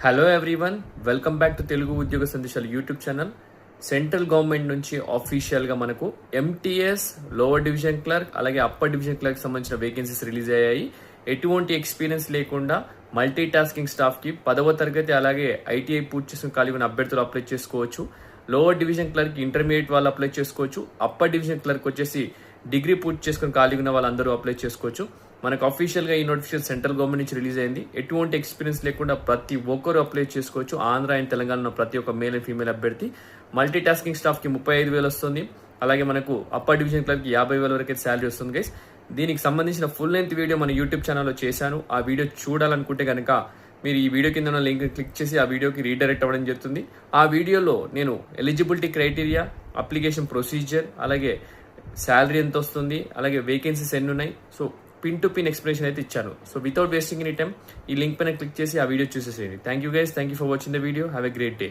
Hello everyone, welcome back to Telugu ఉద్యోగ సందేశాలు YouTube channel. Central government నుంచి ఆఫీషియల్గా మనకు ఎంటీఎస్ లోవర్ డివిజన్ క్లర్క్ అలాగే అప్పర్ డివిజన్ క్లర్క్ సంబంధించిన వేకెన్సీస్ రిలీజ్ అయ్యాయి. ఎటువంటి ఎక్స్పీరియన్స్ లేకుండా మల్టీ టాస్కింగ్ స్టాఫ్కి 10వ తరగతి అలాగే ఐటీఐ పూర్తి చేసుకుని ఖాళీ ఉన్న అభ్యర్థులు అప్లై చేసుకోవచ్చు. లోవర్ డివిజన్ క్లర్క్ ఇంటర్మీడియట్ వాళ్ళు అప్లై చేసుకోవచ్చు. అప్పర్ డివిజన్ క్లర్క్ వచ్చేసి డిగ్రీ పూర్తి చేసుకుని ఖాళీ ఉన్న వాళ్ళందరూ అప్లై చేసుకోవచ్చు. మనకు అఫీషియల్గా ఈ నోటిఫికేషన్ సెంట్రల్ గవర్నమెంట్ నుంచి రిలీజ్ అయింది. ఎటువంటి ఎక్స్పీరియన్స్ లేకుండా ప్రతి ఒక్కరు అప్లై చేసుకోవచ్చు. ఆంధ్ర అండ్ తెలంగాణలో ప్రతి ఒక్క మేల్ అండ్ ఫీమేల్ అభ్యర్థి. మల్టీ టాస్కింగ్ స్టాఫ్కి 35,000 వస్తుంది. అలాగే మనకు అప్పర్ డివిజన్ క్లర్క్కి 50,000 వరకు శాలరీ వస్తుంది గైస్. దీనికి సంబంధించిన ఫుల్ లెంత్ వీడియో మన యూట్యూబ్ ఛానల్లో చేశాను. ఆ వీడియో చూడాలనుకుంటే కనుక మీరు ఈ వీడియో కింద ఉన్న లింక్ క్లిక్ చేసి ఆ వీడియోకి రీడైరెక్ట్ అవ్వడం జరుగుతుంది. ఆ వీడియోలో నేను ఎలిజిబిలిటీ క్రైటీరియా, అప్లికేషన్ ప్రొసీజర్, అలాగే శాలరీ ఎంత వస్తుంది, అలాగే వేకెన్సీస్ ఎన్ని ఉన్నాయి, so pin to pin explanation అయితే ఇచ్చాను. So without wasting any time ఈ లింక్ పైన క్లిక్ చేసి ఆ వీడియో చూసేసేయండి. Thank you guys, thank you for watching the video. Have a great day.